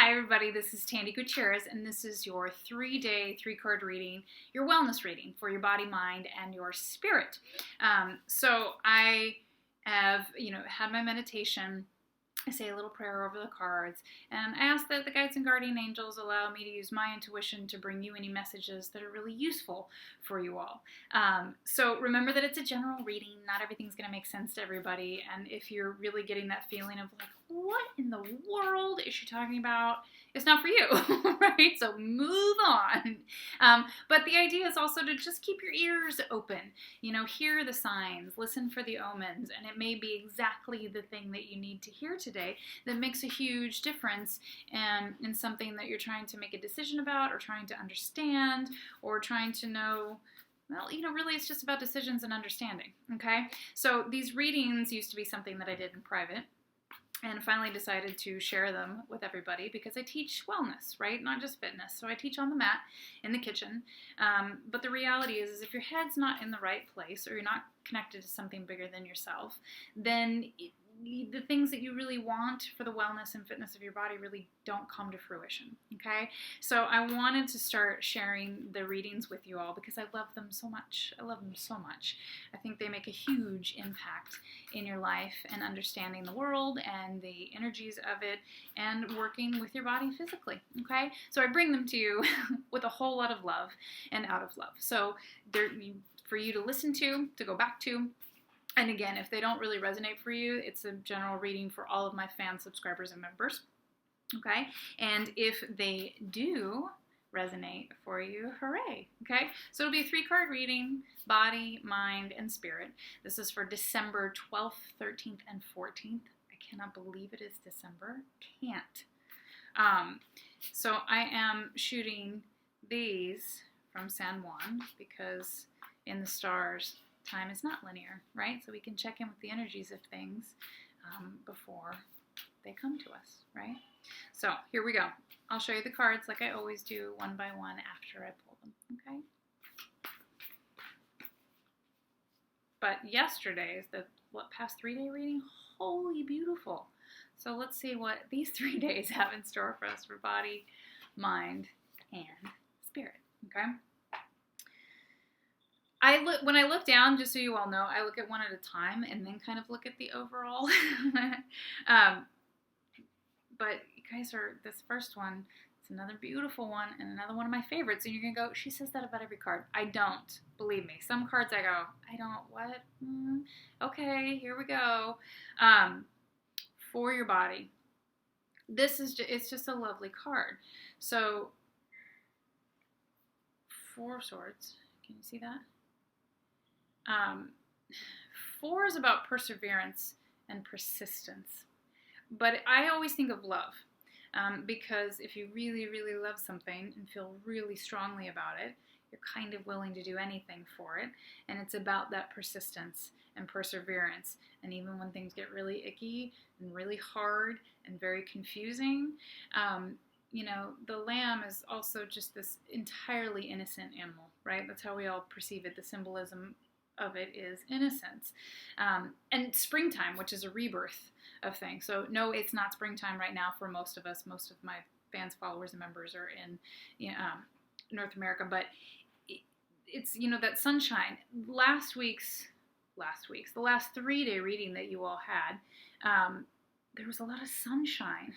Hi everybody, this is Tandy Gutierrez, and this is your 3-day, 3-card reading, your wellness reading for your body, mind, and your spirit. So I have, had my meditation. I say a little prayer over the cards, and I ask that the guides and guardian angels allow me to use my intuition to bring you any messages that are really useful for you all. So remember that it's a general reading. Not everything's going to make sense to everybody, and if you're really getting that feeling of like, what in the world is she talking about? It's not for you, right? So move on. But the idea is also to just keep your ears open, hear the signs, listen for the omens, and it may be exactly the thing that you need to hear today that makes a huge difference in something that you're trying to make a decision about or trying to understand or trying to know. Well, really it's just about decisions and understanding, okay? So these readings used to be something that I did in private, and finally decided to share them with everybody because I teach wellness, right? Not just fitness. So I teach on the mat in the kitchen. But the reality is if your head's not in the right place or you're not connected to something bigger than yourself, then the things that you really want for the wellness and fitness of your body really don't come to fruition, okay? So I wanted to start sharing the readings with you all because I love them so much. I love them so much. I think they make a huge impact in your life and understanding the world and the energies of it and working with your body physically, okay? So I bring them to you with a whole lot of love and out of love. So they're for you to listen to go back to. And again, if they don't really resonate for you, it's a general reading for all of my fans, subscribers, and members, okay? And if they do resonate for you, hooray, okay? So it'll be a 3-card reading, body, mind, and spirit. This is for December 12th, 13th, and 14th. I cannot believe it is December. Can't. So I am shooting these from San Juan because in the stars, time is not linear, right? So we can check in with the energies of things before they come to us, right? So here we go. I'll show you the cards like I always do, one by one after I pull them, okay? But yesterday's, the past 3-day reading, holy beautiful. So let's see what these 3 days have in store for us for body, mind, and spirit, okay? When I look down, just so you all know, I look at one at a time and then kind of look at the overall. But you guys this first one, it's another beautiful one and another one of my favorites. And you're going to go, she says that about every card. I don't. Believe me. Some cards I go, I don't, what? Okay, here we go. For your body. It's just a lovely card. So, 4 swords. Can you see that? 4 is about perseverance and persistence. But I always think of love because if you really, really love something and feel really strongly about it, you're kind of willing to do anything for it. And it's about that persistence and perseverance. And even when things get really icky and really hard and very confusing, the lamb is also just this entirely innocent animal, right? That's how we all perceive it. The symbolism of it is innocence. And springtime, which is a rebirth of things. So no, it's not springtime right now for most of us. Most of my fans, followers, and members are in North America, but it's, that sunshine. The last 3-day reading that you all had, there was a lot of sunshine.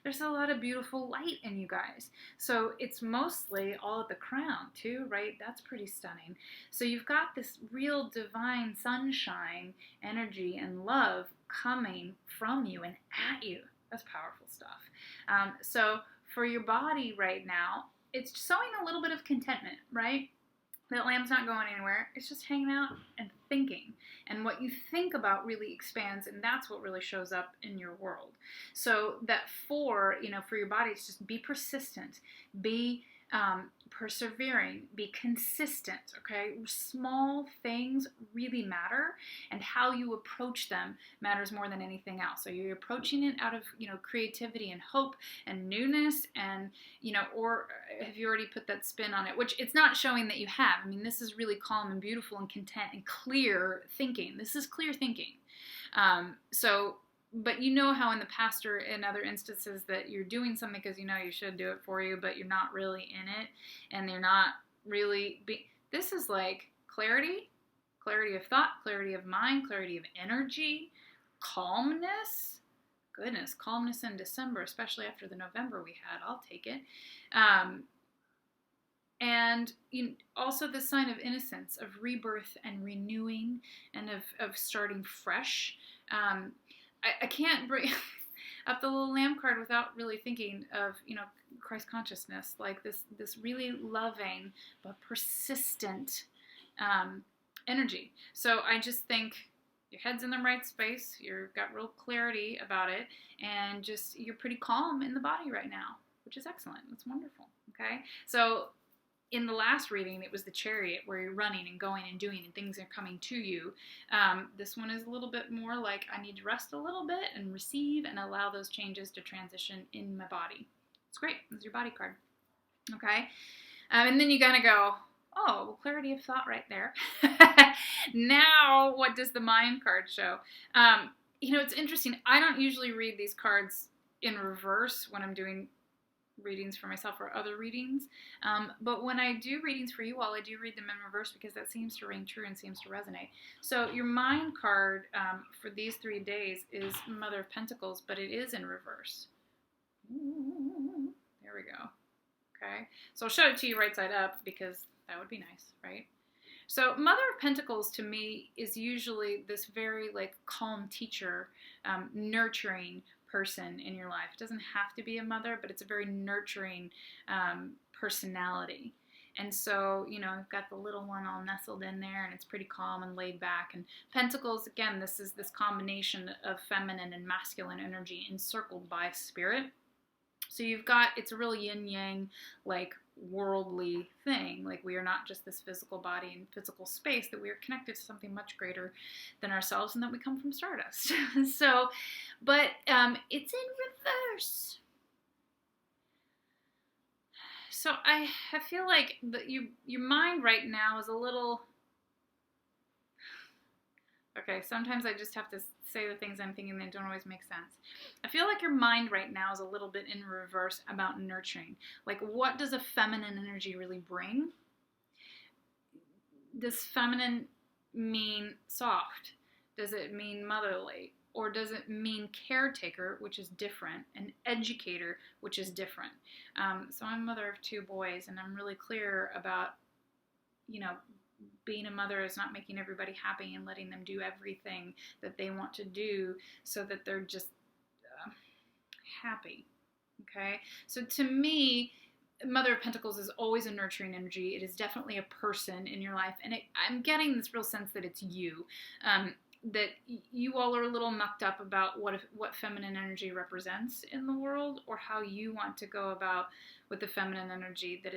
There's a lot of beautiful light in you guys. So it's mostly all at the crown too, right? That's pretty stunning. So you've got this real divine sunshine energy and love coming from you and at you. That's powerful stuff. So for your body right now, it's showing a little bit of contentment, right? That lamb's not going anywhere. It's just hanging out and thinking. And what you think about really expands, and that's what really shows up in your world. So that 4, for your body, it's just be persistent, be persevering, be consistent, okay? Small things really matter, and how you approach them matters more than anything else. So you're approaching it out of, creativity and hope and newness and, or have you already put that spin on it, which it's not showing that you have. I mean, this is really calm and beautiful and content and clear thinking. This is clear thinking. So but you know how in the past or in other instances that you're doing something because you know you should do it for you, but you're not really in it, and you're not really this is like clarity of thought, clarity of mind, clarity of energy, calmness. Goodness, calmness in December, especially after the November we had. I'll take it. And also the sign of innocence, of rebirth and renewing, and of starting fresh. I can't bring up the little lamb card without really thinking of, Christ consciousness, like this really loving but persistent energy. So I just think your head's in the right space, you've got real clarity about it, and just you're pretty calm in the body right now, which is excellent. It's wonderful. Okay, so in the last reading, it was the Chariot, where you're running and going and doing and things are coming to you. This one is a little bit more like I need to rest a little bit and receive and allow those changes to transition in my body. It's great. It's your body card. Okay? And then you kind of go, oh, well, clarity of thought right there. Now, what does the mind card show? It's interesting. I don't usually read these cards in reverse when I'm doing readings for myself or other readings, but when I do readings for you all, I do read them in reverse because that seems to ring true and seems to resonate. So your mind card for these 3 days is Mother of Pentacles, but it is in reverse. There we go. Okay, so I'll show it to you right side up because that would be nice, right? So Mother of Pentacles to me is usually this very calm teacher, nurturing person in your life. It doesn't have to be a mother, but it's a very nurturing personality. And so, you've got the little one all nestled in there, and it's pretty calm and laid back. And Pentacles, again, this is this combination of feminine and masculine energy encircled by spirit. So it's a real yin-yang, worldly thing. We are not just this physical body and physical space, that we are connected to something much greater than ourselves, and that we come from stardust. So, but it's in reverse. So I feel like your mind right now is a little... Okay, sometimes I just have to say the things I'm thinking that don't always make sense. I feel like your mind right now is a little bit in reverse about nurturing. What does a feminine energy really bring? Does feminine mean soft? Does it mean motherly? Or does it mean caretaker, which is different, and educator, which is different? So I'm a mother of 2 boys, and I'm really clear about, being a mother is not making everybody happy and letting them do everything that they want to do so that they're just happy. Okay? So to me, Mother of Pentacles is always a nurturing energy. It is definitely a person in your life. And I'm getting this real sense that it's you. That you all are a little mucked up about what feminine energy represents in the world, or how you want to go about with the feminine energy. That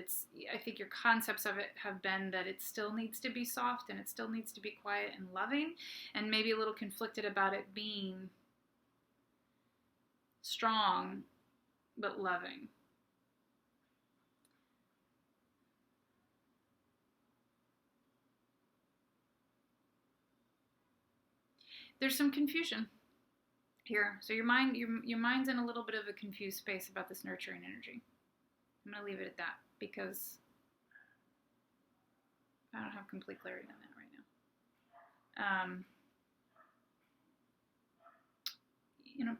I think your concepts of it have been that it still needs to be soft and it still needs to be quiet and loving, and maybe a little conflicted about it being strong but loving. There's some confusion here. So your mind's in a little bit of a confused space about this nurturing energy. I'm going to leave it at that because I don't have complete clarity on that right now.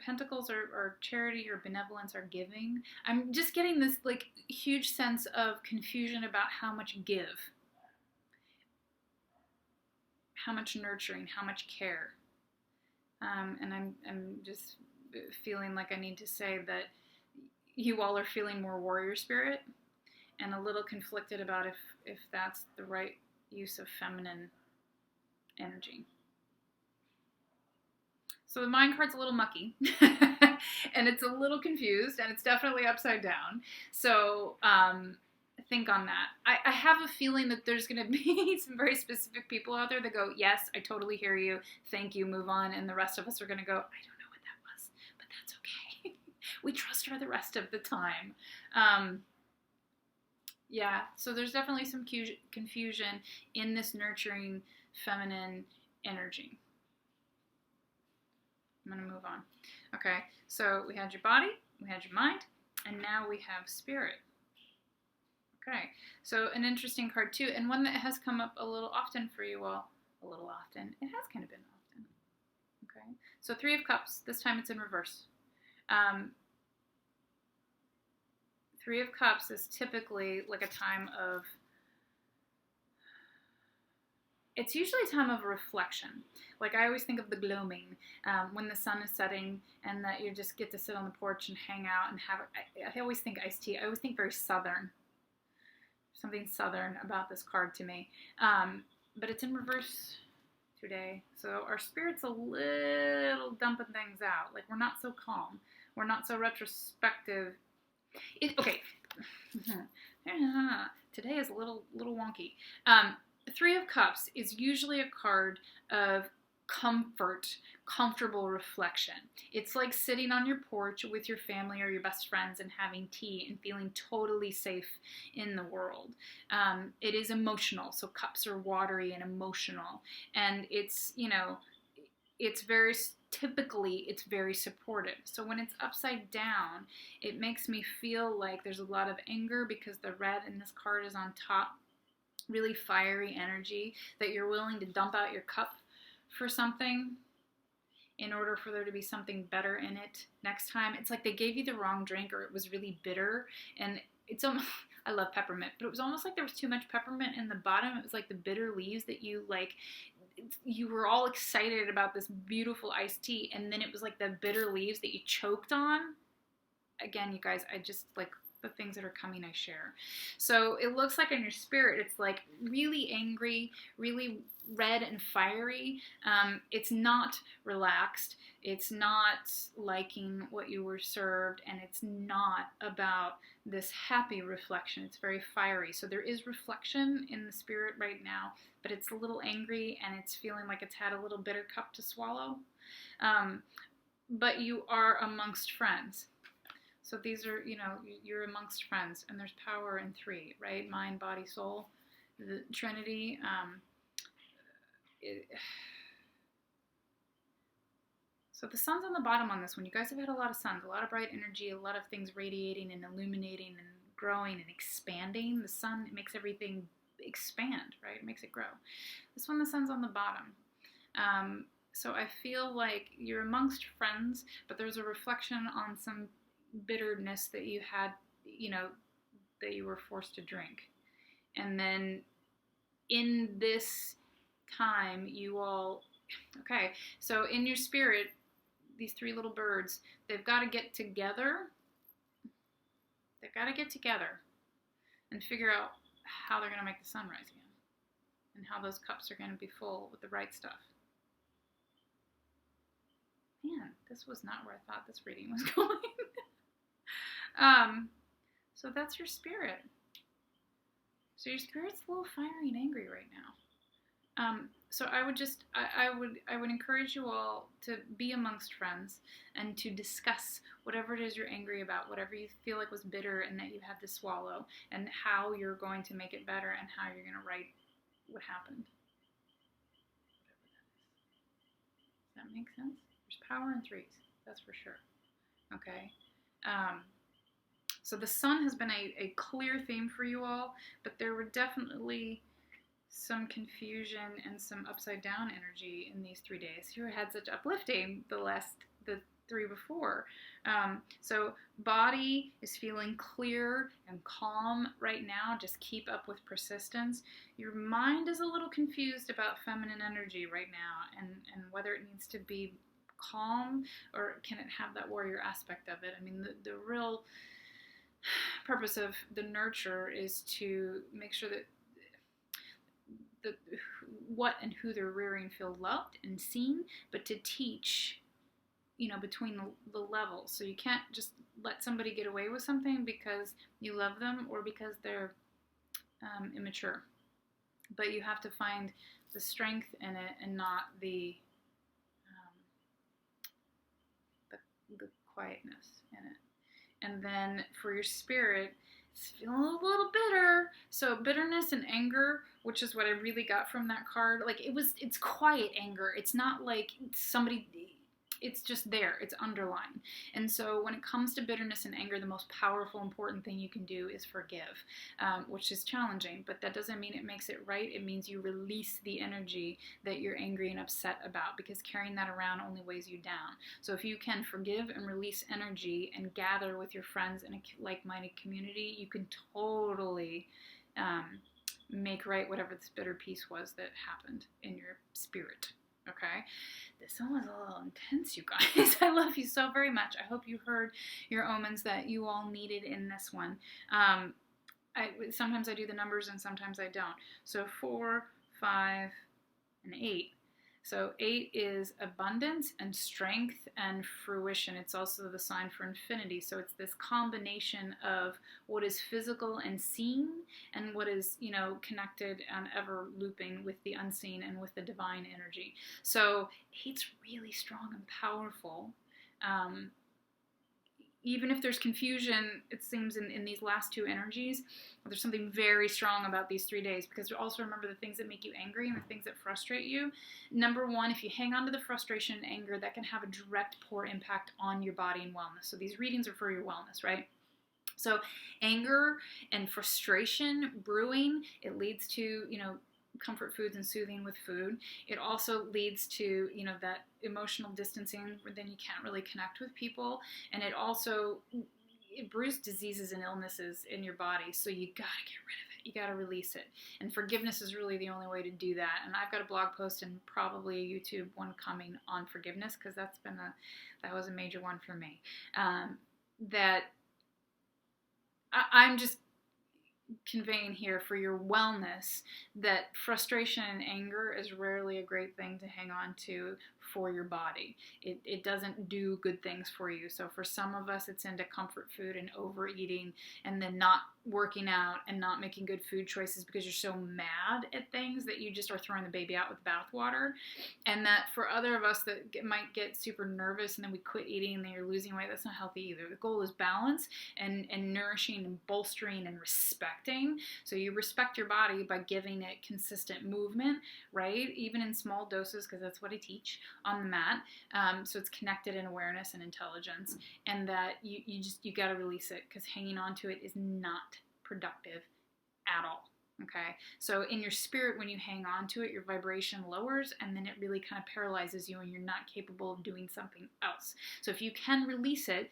Pentacles are charity or benevolence or giving. I'm just getting this huge sense of confusion about how much give, how much nurturing, how much care. And I'm just feeling like I need to say that you all are feeling more warrior spirit, and a little conflicted about if that's the right use of feminine energy. So the mind card's a little mucky, and it's a little confused, and it's definitely upside down. So think on that. I have a feeling that there's going to be some very specific people out there that go, yes, I totally hear you, thank you, move on, and the rest of us are going to go, I don't know what that was, but that's okay. We trust her the rest of the time. Yeah, so there's definitely some confusion in this nurturing feminine energy. I'm going to move on. Okay, so we had your body, we had your mind, and now we have spirit. Okay, so an interesting card too, and one that has come up a little often for you all. A little often. It has kind of been often. Okay, so Three of Cups. This time it's in reverse. Three of Cups is typically like a time of, it's usually a time of reflection. Like I always think of the gloaming, when the sun is setting and that you just get to sit on the porch and hang out and have, I always think iced tea. I always think very southern. Something southern about this card to me. But it's in reverse today. So our spirit's a little dumping things out. Like we're not so calm. We're not so retrospective. Okay. Today is a little wonky. Three of Cups is usually a card of comfortable reflection. It's like sitting on your porch with your family or your best friends and having tea and feeling totally safe in the world. It is emotional, so cups are watery and emotional, and it's, it's very supportive. So when it's upside down, it makes me feel like there's a lot of anger because the red in this card is on top. Really fiery energy that you're willing to dump out your cup for something in order for there to be something better in it next time. It's like they gave you the wrong drink or it was really bitter, and it's almost, I love peppermint, but it was almost like there was too much peppermint in the bottom. It was like the bitter leaves that you were all excited about this beautiful iced tea, and then it was like the bitter leaves that you choked on. Again, you guys, I just like the things that are coming, I share. So it looks like in your spirit, it's like really angry, really red and fiery. It's not relaxed. It's not liking what you were served, and it's not about this happy reflection. It's very fiery. So there is reflection in the spirit right now, but it's a little angry and it's feeling like it's had a little bitter cup to swallow. But you are amongst friends. So these are, you're amongst friends, and there's power in three, right? Mind, body, soul, the Trinity. So the sun's on the bottom on this one. You guys have had a lot of suns, a lot of bright energy, a lot of things radiating and illuminating and growing and expanding. The sun makes everything expand, right? It makes it grow. This one, the sun's on the bottom. So I feel like you're amongst friends, but there's a reflection on some bitterness that you had, that you were forced to drink. And then in this time, you all, okay, so in your spirit, these three little birds, they've got to get together. They've got to get together and figure out how they're going to make the sun rise again and how those cups are going to be full with the right stuff. Man, this was not where I thought this reading was going. So that's your spirit. So your spirit's a little fiery and angry right now. So I would encourage you all to be amongst friends and to discuss whatever it is you're angry about, whatever you feel like was bitter and that you had to swallow, and how you're going to make it better and how you're going to right what happened. Does that make sense? There's power in threes, that's for sure. Okay. So the sun has been a clear theme for you all, but there were definitely some confusion and some upside down energy in these 3 days. You had such uplifting the three before. So body is feeling clear and calm right now. Just keep up with persistence. Your mind is a little confused about feminine energy right now, and whether it needs to be calm or can it have that warrior aspect of it. I mean, the real purpose of the nurture is to make sure that what and who they're rearing feel loved and seen, but to teach, between the levels. So you can't just let somebody get away with something because you love them or because they're immature. But you have to find the strength in it and not the quietness in it. And then for your spirit, it's feeling a little bitter. So bitterness and anger, which is what I really got from that card. Like it's quiet anger. It's not like somebody, it's just there, it's underlying. And so when it comes to bitterness and anger, the most powerful, important thing you can do is forgive, which is challenging, but that doesn't mean it makes it right. It means you release the energy that you're angry and upset about, because carrying that around only weighs you down. So if you can forgive and release energy and gather with your friends in a like-minded community, you can totally make right whatever this bitter piece was that happened in your spirit. Okay, this one was a little intense, you guys. I love you so very much. I hope you heard your omens that you all needed in this one. Sometimes I do the numbers and sometimes I don't. So 4, 5, and 8. So 8 is abundance and strength and fruition. It's also the sign for infinity. So it's this combination of what is physical and seen and what is, connected and ever looping with the unseen and with the divine energy. So 8's really strong and powerful. Even if there's confusion, it seems in these last two energies, there's something very strong about these 3 days, because also remember the things that make you angry and the things that frustrate you. Number one, if you hang on to the frustration and anger, that can have a direct, poor impact on your body and wellness. So these readings are for your wellness, right? So anger and frustration brewing, it leads to, comfort foods and soothing with food. It also leads to, that emotional distancing where then you can't really connect with people. And it brews diseases and illnesses in your body. So you gotta get rid of it. You gotta release it. And forgiveness is really the only way to do that. And I've got a blog post and probably a YouTube one coming on forgiveness, because that was a major one for me. I'm just conveying here for your wellness that frustration and anger is rarely a great thing to hang on to for your body. It doesn't do good things for you. So for some of us, it's into comfort food and overeating, and then not working out and not making good food choices because you're so mad at things that you just are throwing the baby out with the bathwater. And that for other of us that might get super nervous and then we quit eating and then you're losing weight, that's not healthy either. The goal is balance and nourishing and bolstering and respecting. So you respect your body by giving it consistent movement, right? Even in small doses, because that's what I teach on the mat. So it's connected in awareness and intelligence, and that you got to release it, because hanging on to it is not productive at all. Okay, so in your spirit, when you hang on to it, your vibration lowers, and then it really kind of paralyzes you and you're not capable of doing something else. So if you can release it,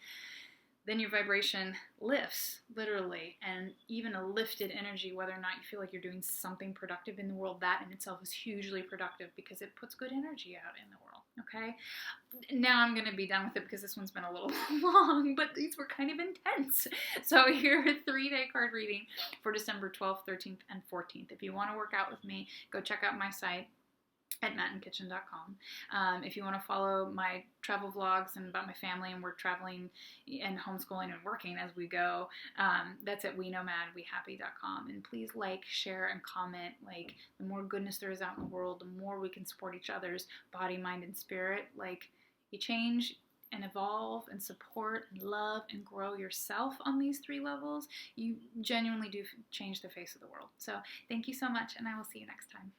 then your vibration lifts, literally, and even a lifted energy, whether or not you feel like you're doing something productive in the world, that in itself is hugely productive, because it puts good energy out in the world, okay? Now I'm going to be done with it because this one's been a little long, but these were kind of intense. So here, a 3-day card reading for December 12th, 13th, and 14th. If you want to work out with me, go check out my site at mattinkitchen.com. If you want to follow my travel vlogs and about my family, and we're traveling and homeschooling and working as we go, that's at wenomadwehappy.com. And please like, share, and comment. Like, the more goodness there is out in the world, the more we can support each other's body, mind, and spirit. Like, you change and evolve and support and love and grow yourself on these 3 levels, you genuinely do change the face of the world. So thank you so much, and I will see you next time.